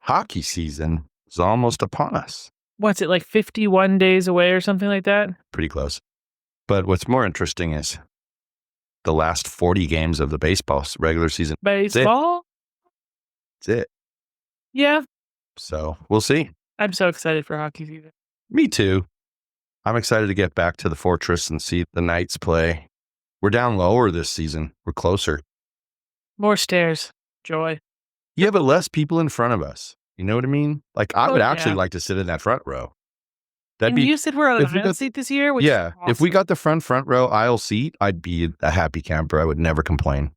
hockey season is almost upon us. What's it, like 51 days away or something like that? Pretty close. But what's more interesting is the last 40 games of the baseball regular season. Baseball? That's it. Yeah. So we'll see. I'm so excited for hockey season. Me too. I'm excited to get back to the Fortress and see the Knights play. We're down lower this season. We're closer. More stairs. Joy. Yeah, but less people in front of us. You know what I mean? Like, I would actually like to sit in that front row. You said we're on an aisle seat this year? Which is awesome. If we got the front row aisle seat, I'd be a happy camper. I would never complain.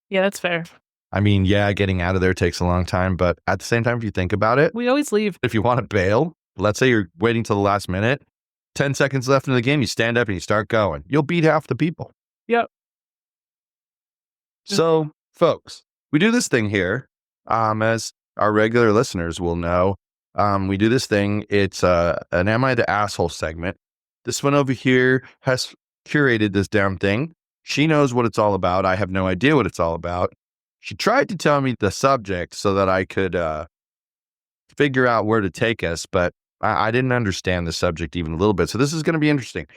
Yeah, that's fair. I mean, yeah, getting out of there takes a long time, but at the same time, if you think about it, we always leave. If you want to bail, let's say you're waiting till the last minute, 10 seconds left in the game, you stand up and you start going. You'll beat half the people. Yep. So, folks, we do this thing here, as our regular listeners will know. We do this thing. It's an Am I the Asshole segment. This one over here has curated this damn thing. She knows what it's all about. I have no idea what it's all about. She tried to tell me the subject so that I could figure out where to take us, but I didn't understand the subject even a little bit. So this is going to be interesting.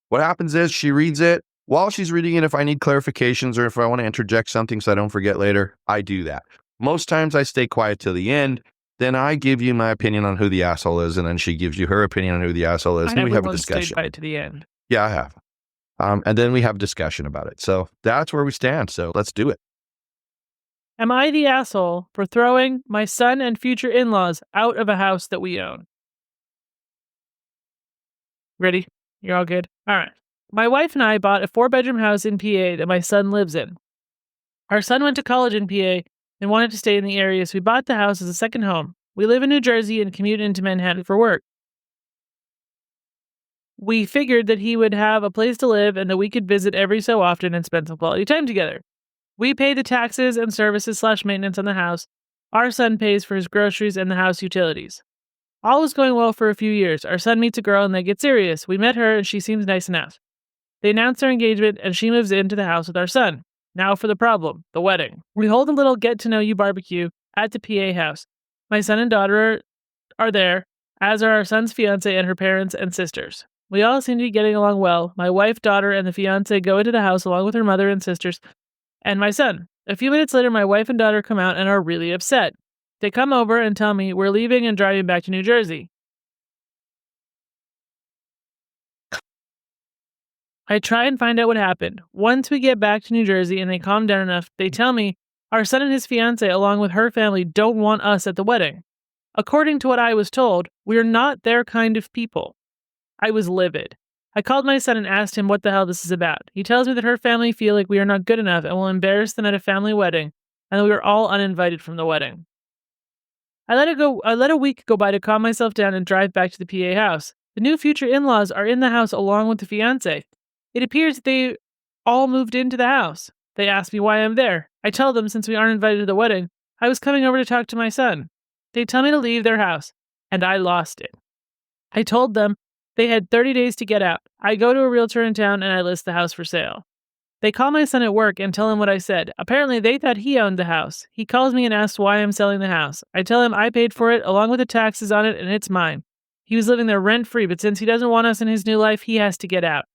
What happens is she reads it. While she's reading it, if I need clarifications or if I want to interject something so I don't forget later, I do that. Most times I stay quiet till the end. Then I give you my opinion on who the asshole is, and then she gives you her opinion on who the asshole is, and we have a discussion. Stayed quiet to the end. Yeah, I have. And then we have a discussion about it. So that's where we stand. So let's do it. Am I the asshole for throwing my son and future in-laws out of a house that we own? Ready? You're all good? All right. My wife and I bought a 4-bedroom house in PA that my son lives in. Our son went to college in PA and wanted to stay in the area, so we bought the house as a second home. We live in New Jersey and commute into Manhattan for work. We figured that he would have a place to live and that we could visit every so often and spend some quality time together. We pay the taxes and services/maintenance on the house. Our son pays for his groceries and the house utilities. All was going well for a few years. Our son meets a girl and they get serious. We met her and she seems nice enough. They announce their engagement and she moves into the house with our son. Now for the problem, the wedding. We hold a little get-to-know-you barbecue at the PA house. My son and daughter are there, as are our son's fiancé and her parents and sisters. We all seem to be getting along well. My wife, daughter, and the fiancé go into the house along with her mother and sisters and my son. A few minutes later, my wife and daughter come out and are really upset. They come over and tell me we're leaving and driving back to New Jersey. I try and find out what happened. Once we get back to New Jersey and they calm down enough, they tell me our son and his fiancé, along with her family, don't want us at the wedding. According to what I was told, we're not their kind of people. I was livid. I called my son and asked him what the hell this is about. He tells me that her family feel like we are not good enough and will embarrass them at a family wedding, and that we are all uninvited from the wedding. I let a week go by to calm myself down and drive back to the PA house. The new future in-laws are in the house along with the fiancé. It appears that they all moved into the house. They ask me why I'm there. I tell them since we aren't invited to the wedding, I was coming over to talk to my son. They tell me to leave their house, and I lost it. I told them they had 30 days to get out. I go to a realtor in town and I list the house for sale. They call my son at work and tell him what I said. Apparently, they thought he owned the house. He calls me and asks why I'm selling the house. I tell him I paid for it along with the taxes on it and it's mine. He was living there rent-free, but since he doesn't want us in his new life, he has to get out.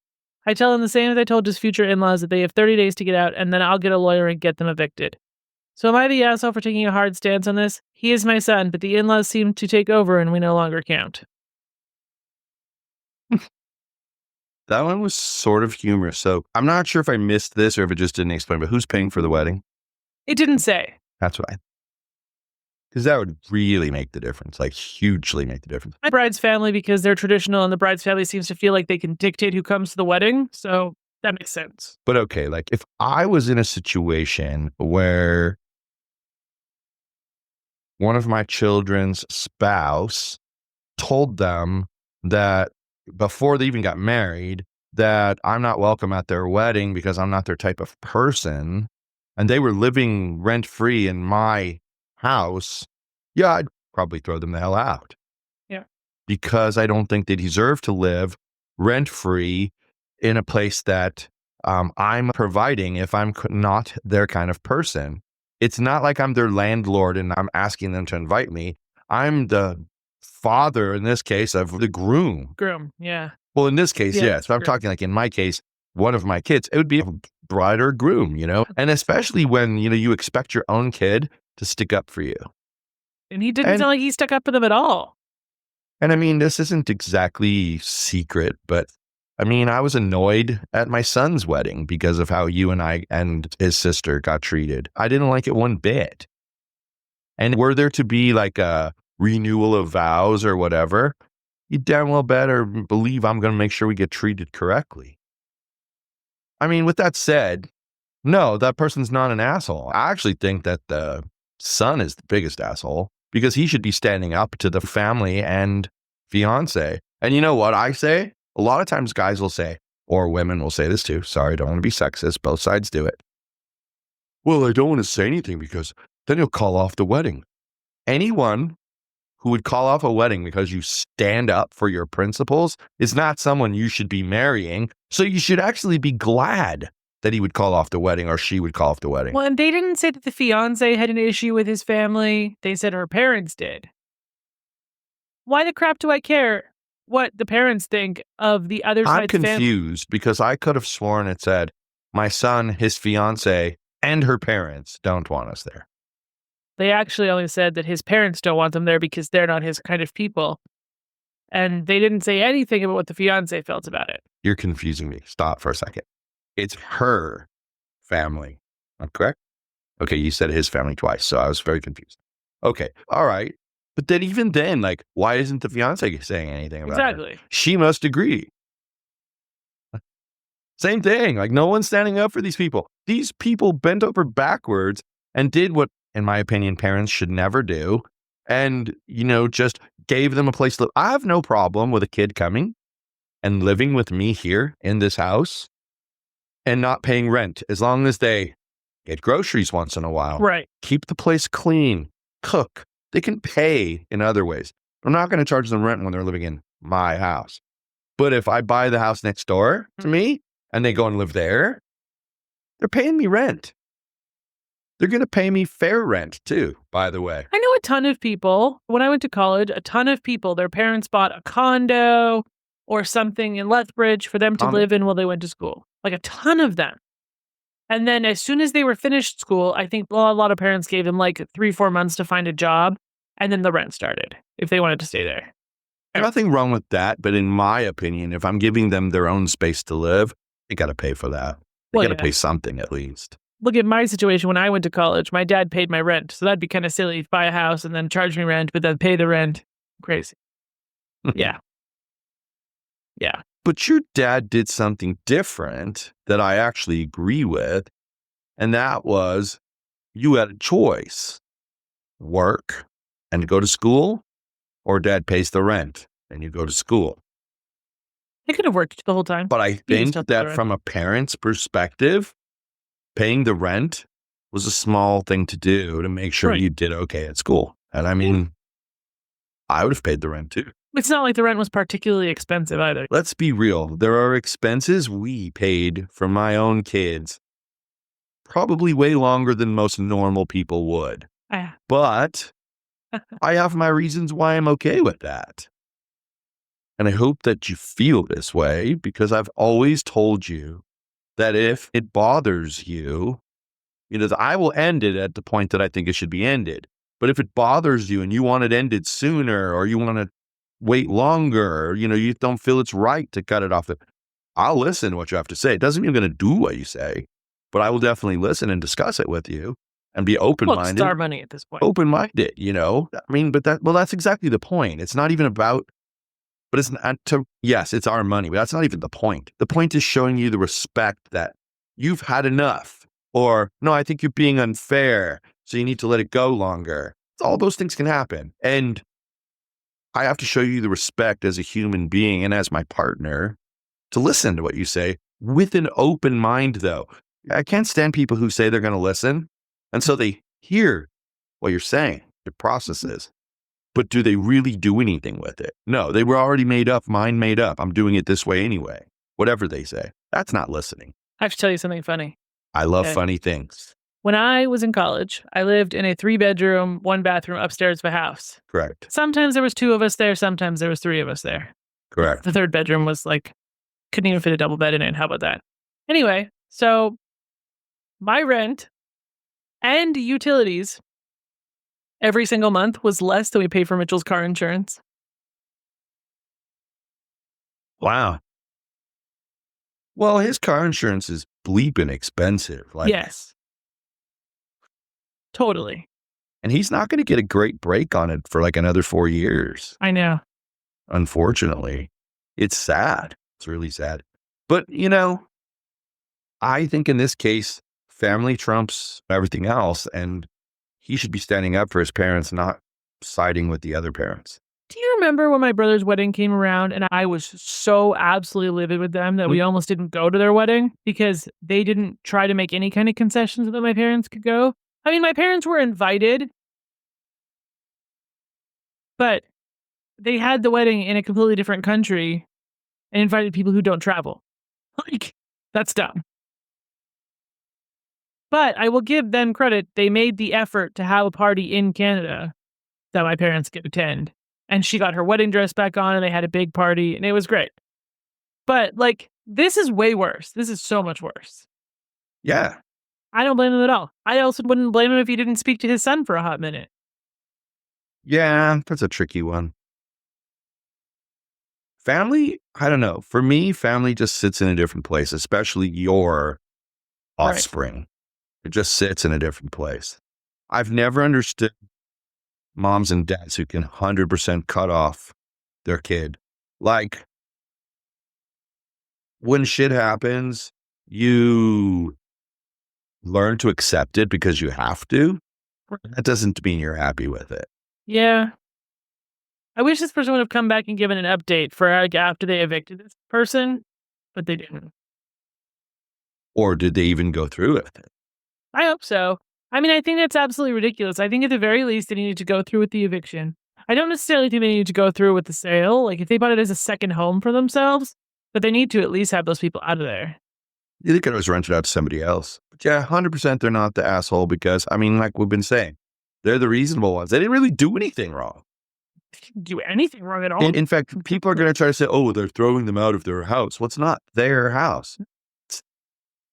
I tell him the same as I told his future in-laws, that they have 30 days to get out and then I'll get a lawyer and get them evicted. So am I the asshole for taking a hard stance on this? He is my son, but the in-laws seem to take over and we no longer count. That one was sort of humorous. So I'm not sure if I missed this or if it just didn't explain, but who's paying for the wedding? It didn't say. That's what because that would really make the difference, like hugely make the difference. My bride's family, because they're traditional and the bride's family seems to feel like they can dictate who comes to the wedding. So that makes sense. But okay, like if I was in a situation where one of my children's spouse told them that before they even got married, that I'm not welcome at their wedding because I'm not their type of person, and they were living rent-free in my house, yeah, I'd probably throw them the hell out. Yeah. Because I don't think they deserve to live rent-free in a place that I'm providing if I'm not their kind of person. It's not like I'm their landlord and I'm asking them to invite me. I'm the father in this case of the groom. Groom, yeah. Well, in this case, Yeah, yes. But I'm sure. talking like in my case, one of my kids, it would be a bride or groom, and especially when, you expect your own kid to stick up for you. And he didn't And, sound like he stuck up for them at all. and I mean, this isn't exactly secret, but I mean, I was annoyed at my son's wedding because of how you and I and his sister got treated. I didn't like it one bit. And were there to be like a renewal of vows or whatever, you damn well better believe I'm going to make sure we get treated correctly. I mean, with that said, no, that person's not an asshole. I actually think that the son is the biggest asshole because he should be standing up to the family and fiance. And you know what I say? A lot of times guys will say, or women will say this too. Sorry, don't want to be sexist. Both sides do it. Well, I don't want to say anything because then you'll call off the wedding. Anyone who would call off a wedding because you stand up for your principles is not someone you should be marrying. So you should actually be glad that he would call off the wedding or she would call off the wedding. Well, and they didn't say that the fiance had an issue with his family. They said her parents did. Why the crap do I care what the parents think of the other I'm side's family? confused because I could have sworn it said my son, his fiance, and her parents don't want us there. They actually only said that his parents don't want them there because they're not his kind of people. And they didn't say anything about what the fiance felt about it. You're confusing me. Stop for a second. It's her family. I'm correct? Okay, you said his family twice, so I was very confused. Okay, all right. But then even then, like, why isn't the fiance saying anything about it? Exactly. She must agree. Same thing. Like, no one's standing up for these people. These people bent over backwards and did what, in my opinion, parents should never do. And, just gave them a place to live. I have no problem with a kid coming and living with me here in this house and not paying rent as long as they get groceries once in a while. Right. Keep the place clean. Cook. They can pay in other ways. I'm not going to charge them rent when they're living in my house. But if I buy the house next door to me and they go and live there, they're paying me rent. They're going to pay me fair rent too, by the way. I know a ton of people, when I went to college, a ton of people, their parents bought a condo or something in Lethbridge for them to live in while they went to school. Like a ton of them. And then as soon as they were finished school, I think a lot of parents gave them like 3-4 months to find a job. And then the rent started if they wanted to stay there. Nothing wrong with that. But in my opinion, if I'm giving them their own space to live, they got to pay for that. They got to pay something at least. Look at my situation when I went to college. My dad paid my rent. So that'd be kind of silly to buy a house and then charge me rent, but then pay the rent. Crazy. Yeah. Yeah. But your dad did something different that I actually agree with. And that was you had a choice. Work and go to school, or dad pays the rent and you go to school. I could have worked the whole time. But I think that from a parent's perspective, paying the rent was a small thing to do to make sure you did okay at school. And I mean, I would have paid the rent too. It's not like the rent was particularly expensive either. Let's be real. There are expenses we paid for my own kids, probably way longer than most normal people would. But I have my reasons why I'm okay with that. And I hope that you feel this way because I've always told you that if it bothers you, I will end it at the point that I think it should be ended. But if it bothers you and you want it ended sooner or you want to wait longer, or, you don't feel it's right to cut it off, I'll listen to what you have to say. It doesn't mean I'm going to do what you say, but I will definitely listen and discuss it with you and be open-minded. Well, it's our money at this point. Open-minded, I mean, but that's exactly the point. It's not even about, but it's not yes, it's our money, but that's not even the point. The point is showing you the respect that you've had enough, or no, I think you're being unfair, so you need to let it go longer. All those things can happen. And I have to show you the respect as a human being and as my partner to listen to what you say with an open mind, though. I can't stand people who say they're going to listen. And so they hear what you're saying, your processes, but do they really do anything with it? No, they were already made up, mind made up. I'm doing it this way anyway, whatever they say. That's not listening. I have to tell you something funny. I love funny things. When I was in college, I lived in a 3-bedroom, 1-bathroom upstairs of a house. Correct. Sometimes there was 2 of us there. Sometimes there was 3 of us there. Correct. The 3rd bedroom was like, couldn't even fit a double bed in it. How about that? Anyway, so my rent and utilities every single month was less than we paid for Mitchell's car insurance. Wow. Well, his car insurance is bleeping expensive. Yes. Totally. And he's not going to get a great break on it for like another 4 years. I know. Unfortunately, it's sad. It's really sad. But, I think in this case, family trumps everything else, and he should be standing up for his parents, not siding with the other parents. Do you remember when my brother's wedding came around and I was so absolutely livid with them that we almost didn't go to their wedding because they didn't try to make any kind of concessions so that my parents could go? I mean, my parents were invited, but they had the wedding in a completely different country and invited people who don't travel. Like, that's dumb. But I will give them credit. They made the effort to have a party in Canada that my parents could attend. And she got her wedding dress back on and they had a big party and it was great. But like, this is way worse. This is so much worse. Yeah. I don't blame him at all. I also wouldn't blame him if he didn't speak to his son for a hot minute. Yeah, that's a tricky one. Family, I don't know. For me, family just sits in a different place, especially your offspring. It just sits in a different place. I've never understood moms and dads who can 100% cut off their kid. Like, when shit happens, you learn to accept it because you have to. That doesn't mean you're happy with it. Yeah. I wish this person would have come back and given an update for like after they evicted this person, but they didn't. Or did they even go through with it? I hope so. I mean, I think that's absolutely ridiculous. I think at the very least they needed to go through with the eviction. I don't necessarily think they need to go through with the sale. Like if they bought it as a second home for themselves, but they need to at least have those people out of there. They could always rent it out to somebody else. But yeah, 100% they're not the asshole because, I mean, like we've been saying, they're the reasonable ones. They didn't really do anything wrong. They didn't do anything wrong at all. In fact, people are going to try to say, oh, they're throwing them out of their house. Well, it's not their house. It's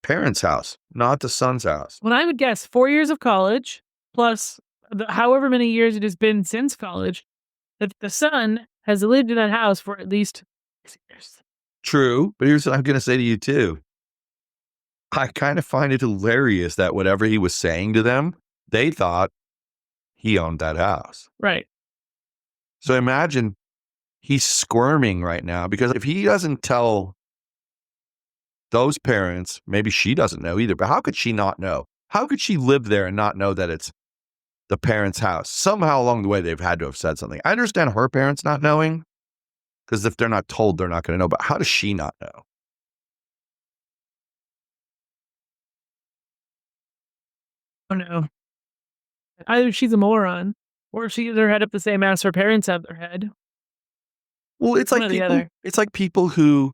parents' house, not the son's house. When I would guess 4 years of college, plus however many years it has been since college, that the son has lived in that house for at least 6 years. True, but here's what I'm going to say to you too. I kind of find it hilarious that whatever he was saying to them, they thought he owned that house. Right. So imagine he's squirming right now because if he doesn't tell those parents, maybe she doesn't know either, but how could she not know? How could she live there and not know that it's the parents' house? Somehow along the way, they've had to have said something. I understand her parents not knowing because if they're not told, they're not going to know, but how does she not know? Oh no. Either she's a moron or she has her head up the same ass her parents have their head. Well, it's One like or the people, other. it's like people who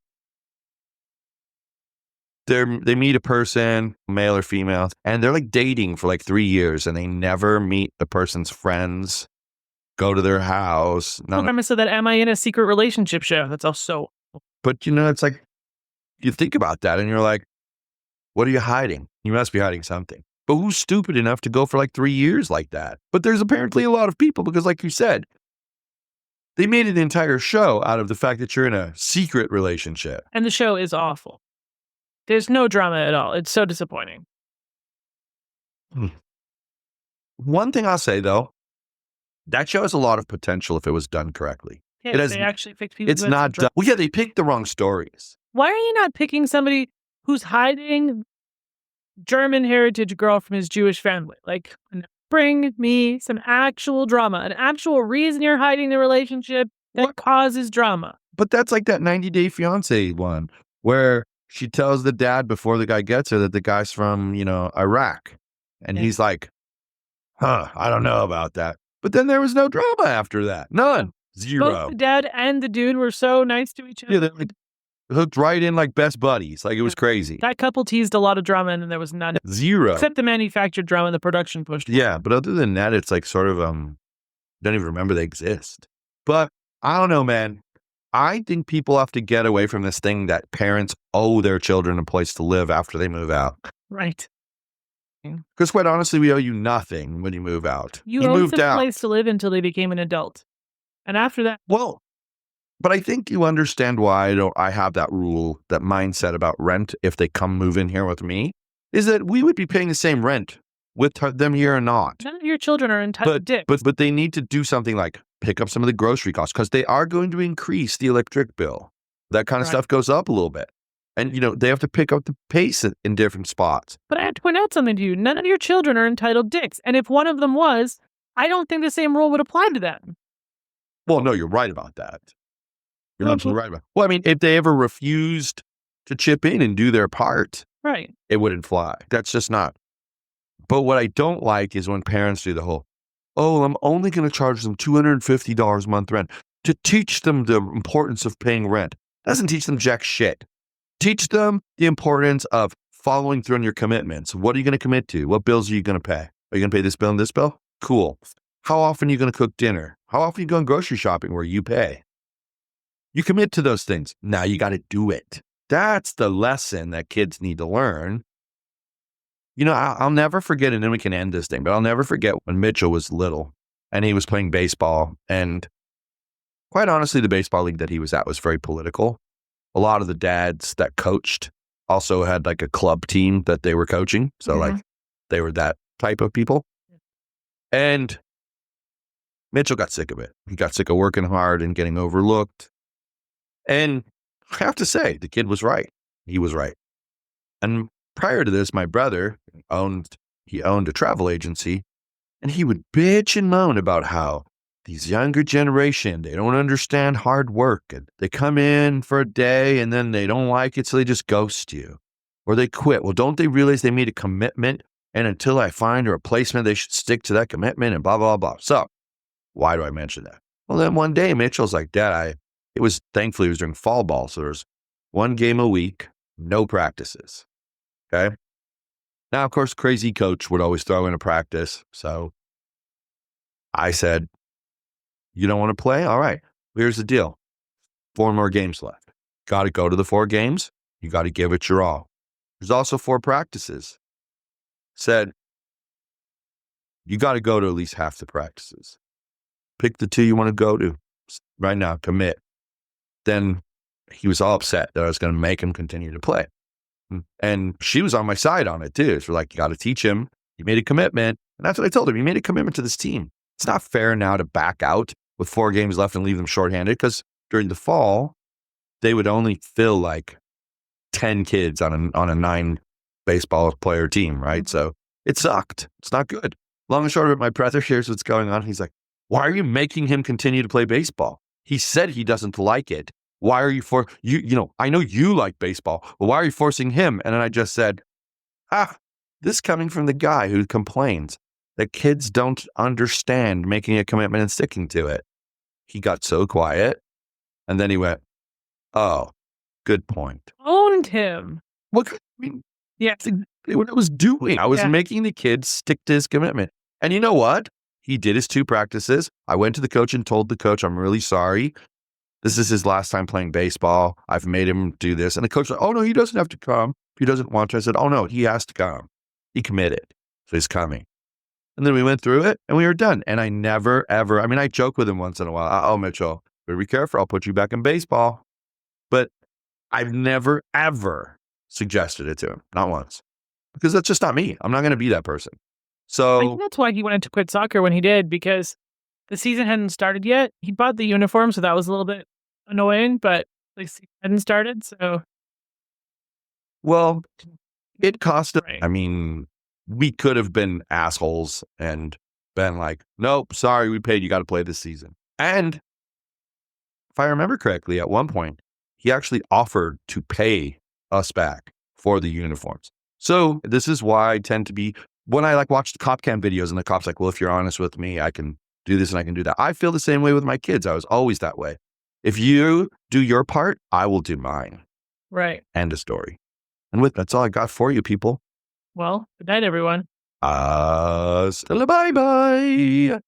they meet a person, male or female, and they're like dating for like 3 years and they never meet the person's friends, go to their house. The premise of that Am I in a Secret Relationship show? That's also. But it's like, you think about that and you're like, what are you hiding? You must be hiding something. But who's stupid enough to go for like 3 years like that? But there's apparently a lot of people because like you said, they made an entire show out of the fact that you're in a secret relationship. And the show is awful. There's no drama at all. It's so disappointing. One thing I'll say though, that show has a lot of potential if it was done correctly. Yeah, they actually picked people. It's not done. Well, yeah, they picked the wrong stories. Why are you not picking somebody who's hiding German heritage girl from his Jewish family? Like, bring me some actual drama, an actual reason you're hiding the relationship that causes drama. But that's like that 90 Day Fiancé one where she tells the dad before the guy gets her that the guy's from, Iraq. And he's like, I don't know about that. But then there was no drama after that. None. Zero. Both the dad and the dude were so nice to each other. Yeah, they're like, hooked right in like best buddies. Like it was crazy. That couple teased a lot of drama and then there was none. Zero. Except the manufactured drama the production pushed. Yeah, but other than that, it's like sort of don't even remember they exist. But I don't know, man. I think people have to get away from this thing that parents owe their children a place to live after they move out. Right. Because quite honestly, we owe you nothing when you move out. You moved owed them a out. place to live until they became an adult. And after that, Well, but I think you understand why I have that rule, that mindset about rent if they come move in here with me, is that we would be paying the same rent with them here or not. none of your children are entitled to dicks. But they need to do something like pick up some of the grocery costs because they are going to increase the electric bill. That kind of stuff goes up a little bit. And, they have to pick up the pace in different spots. But I have to point out something to you. None of your children are entitled dicks. And if one of them was, I don't think the same rule would apply to them. Well, no, you're right about that. You're absolutely right about it. Well, I mean, if they ever refused to chip in and do their part, right, it wouldn't fly. That's just not. But what I don't like is when parents do the whole, I'm only going to charge them $250 a month rent to teach them the importance of paying rent. Doesn't teach them jack shit. Teach them the importance of following through on your commitments. What are you going to commit to? What bills are you going to pay? Are you going to pay this bill and this bill? Cool. How often are you going to cook dinner? How often are you going grocery shopping where you pay? You commit to those things. Now you got to do it. That's the lesson that kids need to learn. I'll never forget, and then we can end this thing, but I'll never forget when Mitchell was little and he was playing baseball. And quite honestly, the baseball league that he was at was very political. A lot of the dads that coached also had like a club team that they were coaching. So like they were that type of people. And Mitchell got sick of it. He got sick of working hard and getting overlooked. And I have to say, the kid was right. He was right. And prior to this, my brother owned a travel agency, and he would bitch and moan about how these younger generation, they don't understand hard work, and they come in for a day and then they don't like it, so they just ghost you or they quit. Well, don't they realize they made a commitment, and until I find a replacement, they should stick to that commitment and blah, blah, blah. So why do I mention that? Well, then one day Mitchell's like, Dad, thankfully it was during fall ball. So there's one game a week, no practices. Okay. Now, of course, crazy coach would always throw in a practice. So I said, you don't want to play? All right. Here's the deal. 4 more games left. Got to go to the 4 games. You got to give it your all. There's also 4 practices. Said, you got to go to at least half the practices. Pick the 2 you want to go to right now. Commit. Then he was all upset that I was going to make him continue to play. And she was on my side on it too. So like, you got to teach him. He made a commitment. And that's what I told him. He made a commitment to this team. It's not fair now to back out with 4 games left and leave them shorthanded, because during the fall, they would only fill like 10 kids on a 9 baseball player team, right? So it sucked. It's not good. Long and short of it, my brother hears what's going on. He's like, why are you making him continue to play baseball? He said he doesn't like it. Why are you I know you like baseball, but why are you forcing him? And then I just said, this coming from the guy who complains that kids don't understand making a commitment and sticking to it. He got so quiet. And then he went, oh, good point. Owned him. What? I mean, yeah. What I was doing, I was making the kids stick to his commitment. And you know what? He did his 2 practices. I went to the coach and told the coach, I'm really sorry. This is his last time playing baseball. I've made him do this. And the coach said, oh, no, he doesn't have to come. If he doesn't want to. I said, oh, no, he has to come. He committed. So he's coming. And then we went through it and we were done. And I never, ever, I joke with him once in a while. Oh, Mitchell, better be careful. I'll put you back in baseball. But I've never, ever suggested it to him. Not once. Because that's just not me. I'm not going to be that person. So I think that's why he wanted to quit soccer when he did, because the season hadn't started yet. He bought the uniform, so that was a little bit annoying, but the season hadn't started, so. Well, it cost him. Right. We could have been assholes and been like, nope, sorry, we paid. You got to play this season. And if I remember correctly, at one point, he actually offered to pay us back for the uniforms. So this is why I tend to be, when I watch the cop cam videos and the cop's like, well, if you're honest with me, I can do this and I can do that. I feel the same way with my kids. I was always that way. If you do your part, I will do mine. Right. End of story. And that's all I got for you, people. Well, good night, everyone. Bye-bye.